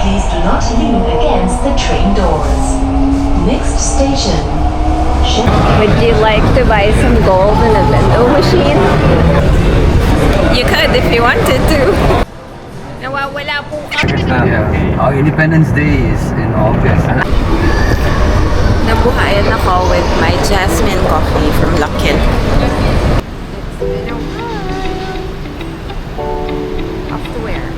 Please do not lean against the train doors. Next station, Would you like to buy some gold in a vending machine? You could if you wanted to. Nawawala po kami. Yeah. Our Independence Day is in August. Nabuhayan ako with my jasmine coffee from Luckin. It's been a while. Off to where?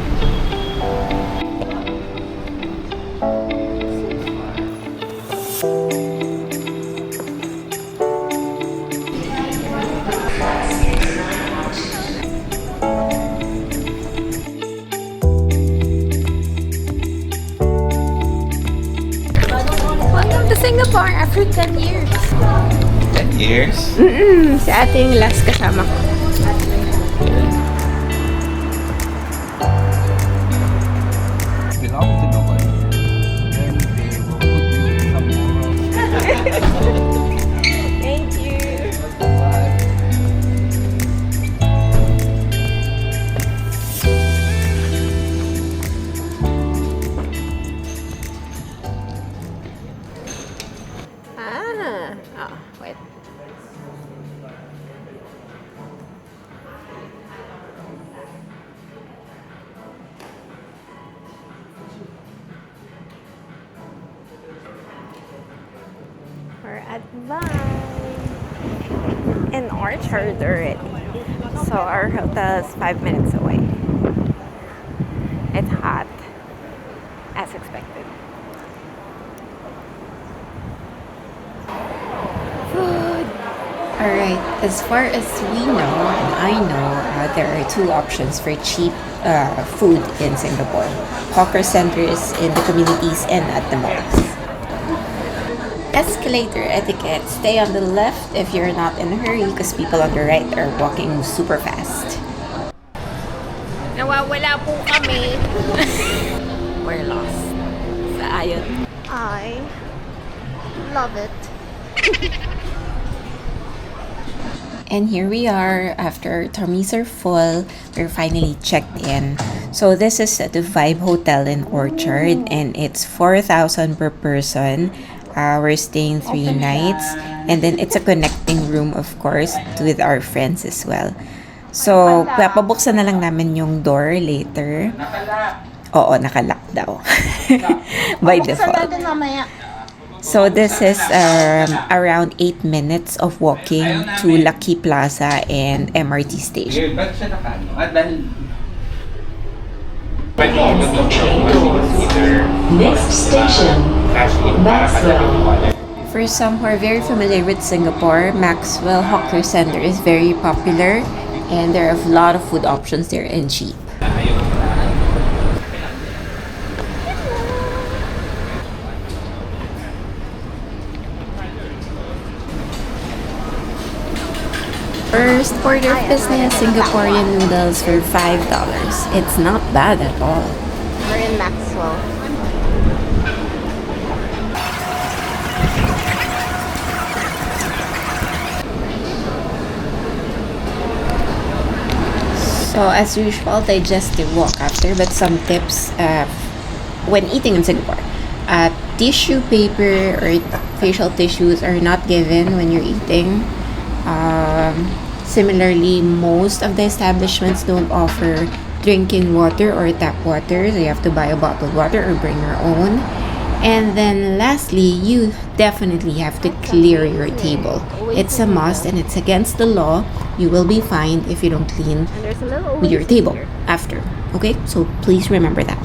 Welcome to Singapore after 10 years. 10 years? Si ate yung last kasama ko. Belong to nobody. Then they will put you in some moral. Thank you. Wait. We're at in Orchard already. So our hotel is 5 minutes away. It's hot, as expected. Alright, as far as we know, and I know, there are two options for cheap food in Singapore. Hawker centers in the communities and at the malls. Escalator etiquette. Stay on the left if you're not in a hurry because people on the right are walking super fast. Nawawala po kami. We're lost. Sa ayon. I love it. And here we are, after our tummies are full, we're finally checked in. So this is at the Vibe Hotel in Orchard and it's 4,000 per person. We're staying 3 nights and then it's a connecting room of course with our friends as well. So papabuksan na lang namin yung door later. Oo, nakalock daw. By default. So this is around 8 minutes of walking to Lucky Plaza and MRT station. Ba't siya nakano? At dahil... against the train doors. Next station, Maxwell. For some who are very familiar with Singapore, Maxwell Hawker Center is very popular and there are a lot of food options there and cheap. First order of business, Singaporean noodles for $5. It's not bad at all. We're in Maxwell. So as usual, digestive walk after, but some tips when eating in Singapore. Tissue paper or facial tissues are not given when you're eating. Similarly, most of the establishments don't offer drinking water or tap water, so you have to buy a bottled water or bring your own. And then lastly, you definitely have to clear your table. It's a must and it's against the law. You will be fined if you don't clean with your table after. Okay, so please remember that.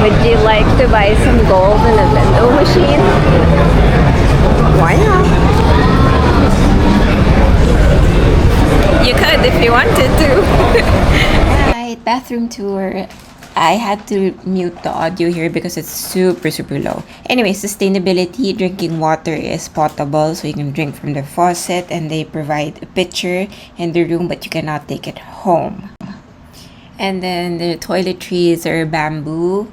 Would you like to buy some gold in a vending machine? Why not? You could if you wanted to. Right, bathroom tour. I had to mute the audio here because it's super low. Anyway, sustainability, drinking water is potable, so you can drink from the faucet and they provide a pitcher in the room, but you cannot take it home. And then the toiletries are bamboo.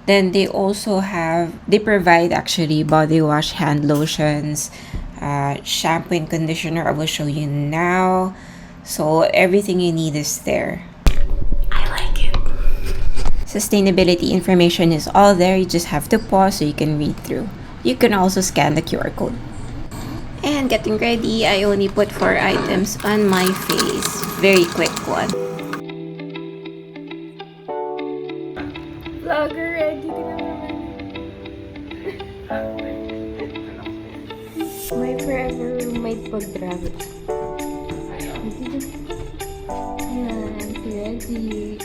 Then they provide actually body wash, hand lotions, shampoo and conditioner. I will show you now. So everything you need is there. I like it. Sustainability information is all there. You just have to pause so you can read through. You can also scan the QR code. And getting ready, I only put 4 items on my face. Very quick one. Vlogger ready My forever roommate pag-travel. Yan, ready.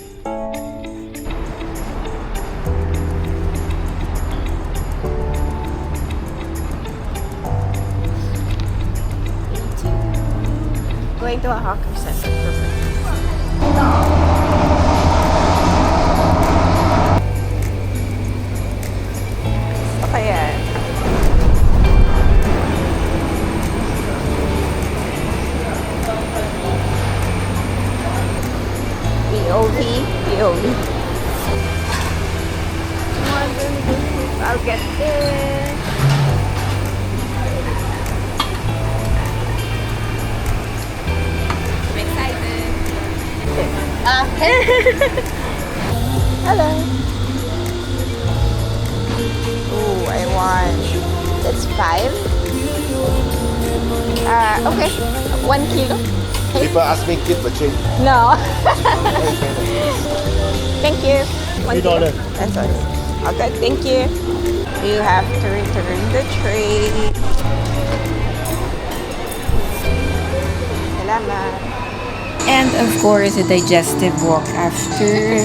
Going to a hawker center. Okay, yeah. POV. I'll get this. I'm excited. Hello. Ooh, I want. That's 5. Okay. 1 kilo. People ask me keep the change. No. Thank you. $1. That's all. Okay, thank you. You have to return the tray. Salamat. And of course, a digestive walk after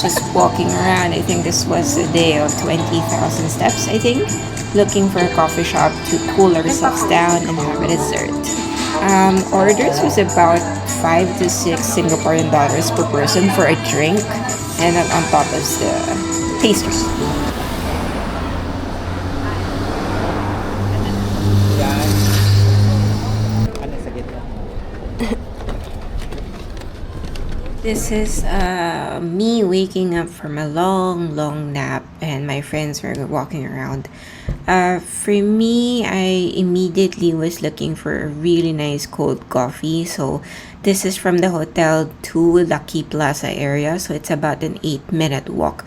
just walking around. I think this was a day of 20,000 steps, I think. Looking for a coffee shop to cool ourselves down and have a dessert. Orders was about 5 to 6 Singaporean dollars per person for a drink. And on top of the pastries. This is me waking up from a long nap and my friends were walking around. For me, I immediately was looking for a really nice cold coffee. So this is from the hotel to Lucky Plaza area. So it's about an 8-minute walk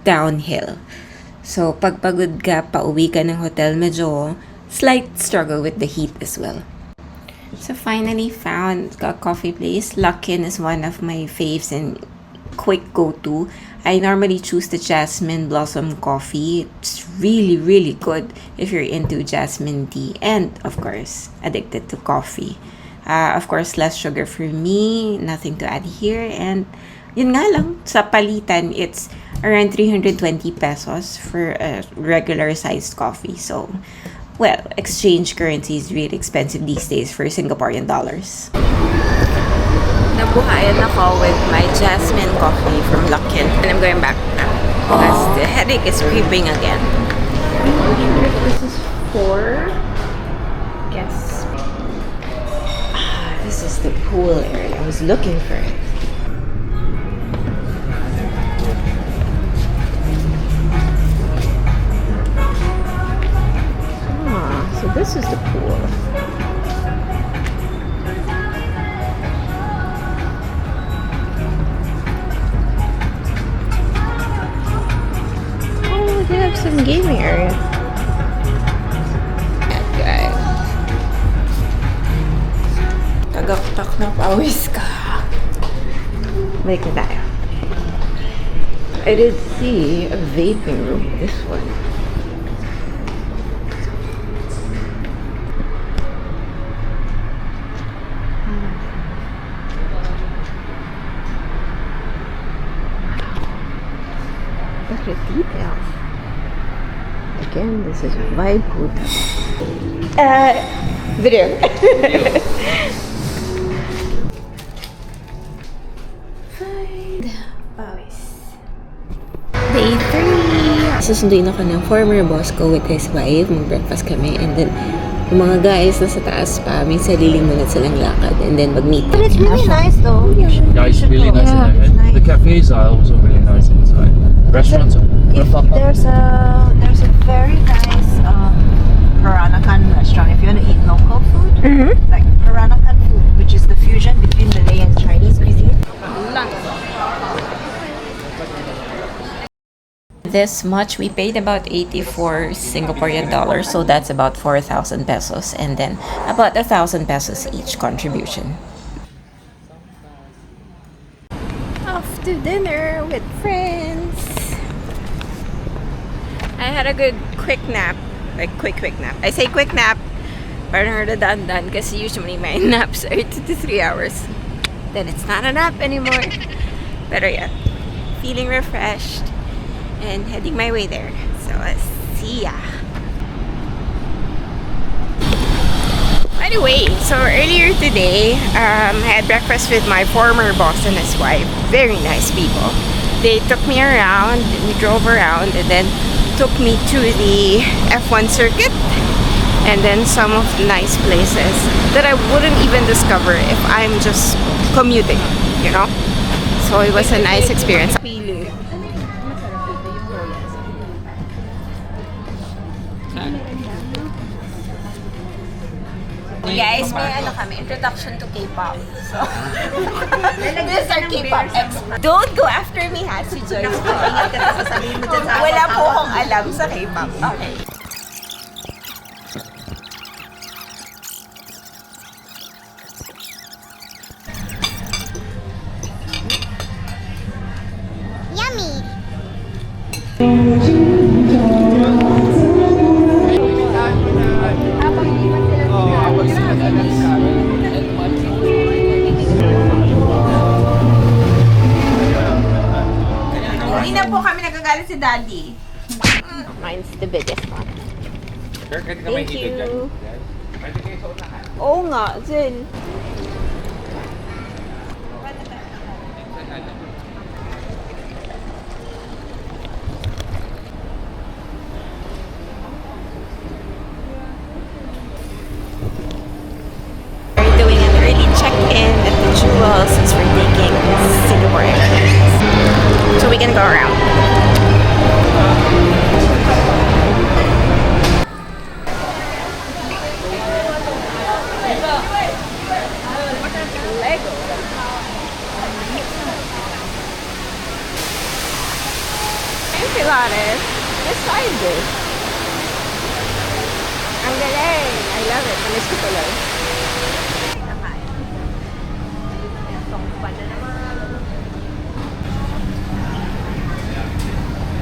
downhill. So pag pagod ka, pauwi ka ng hotel, medyo slight struggle with the heat as well. So finally found a coffee place. Luckin is one of my faves and quick go-to. I normally choose the jasmine blossom coffee. It's really good if you're into jasmine tea and of course addicted to coffee. Of course, less sugar for me, nothing to add here, and yun nga lang, sa palitan it's around 320 pesos for a regular sized coffee. So well, exchange currency is really expensive these days for Singaporean dollars. Nabuhayan ako with my jasmine coffee from Luckin. And I'm going back now because the headache is creeping again. This is 4. Guess. This is the pool area. I was looking for it. So this is the pool. Oh, they have some gaming area. Okay. Tagaktak na pawis ka. Balik na tayo. I did see a vaping room. This one. The details. Again, this is Vibe Hotel. Video. Day 3! Susunduin ako ng former boss ko with his wife. Mag-breakfast kami and then yung mga guys nasa taas pa, minsan liling-munat silang lakad and then mag-meet. But it's really nice though. Yeah, it's really nice in there. And the cafes are also really nice inside. Restaurants are There's a very nice Peranakan restaurant if you want to eat local food, like Peranakan food, which is the fusion between Malaysian this much. We paid about 84 Singaporean dollars, so that's about 4,000 pesos, and then about 1,000 pesos each contribution. Off to dinner with friends. I had a good quick nap. Like quick nap. I say quick nap. Parang redundant kasi usually my naps are 2 to 3 hours. Then it's not a nap anymore. But yeah, feeling refreshed and heading my way there. So see ya. Anyway, so earlier today, I had breakfast with my former boss and his wife. Very nice people. They took me around, we drove around, and then took me to the F1 circuit, and then some of the nice places that I wouldn't even discover if I'm just commuting, you know? So it was a nice experience. Guys, may ano kami, introduction to K-pop. So, this is our K-pop expert. Don't go after me, ha, si Joyce. Wala po akong alam sa K-pop. Okay. Hindi na po kami nagagalit si Daddy. Mine's the biggest one. Thank you. Oo nga, Jen. We're doing an early check-in at the Jewel since we're taking Singapore Airlines. So we can go around. Lego. Hey Pilates, let's try this. Ang galing. I love it. Namiss ko tuloy.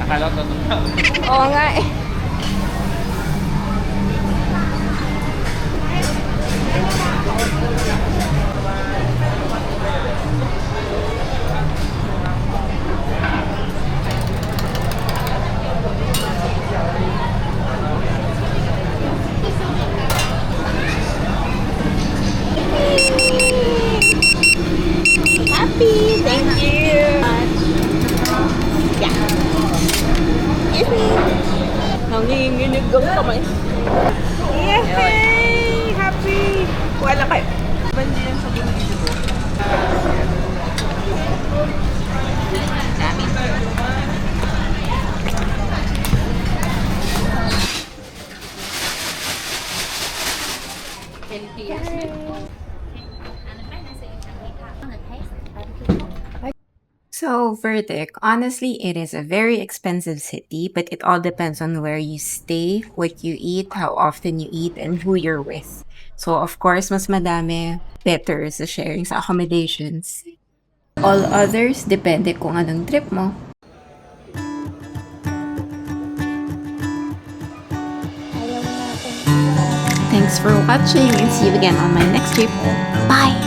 Akala ko Oo nga eh. Happy! Thank you! Yeah. Excuse me! Nanginginig ang kamay. Yay! Happy! Wala kayo. Bandi yan sa buhay dito. Dami. So, verdict. Honestly, it is a very expensive city, but it all depends on where you stay, what you eat, how often you eat, and who you're with. So, of course, mas madami, better sa sharing sa accommodations. All others, depende kung anong trip mo. Thanks for watching and see you again on my next trip. Bye!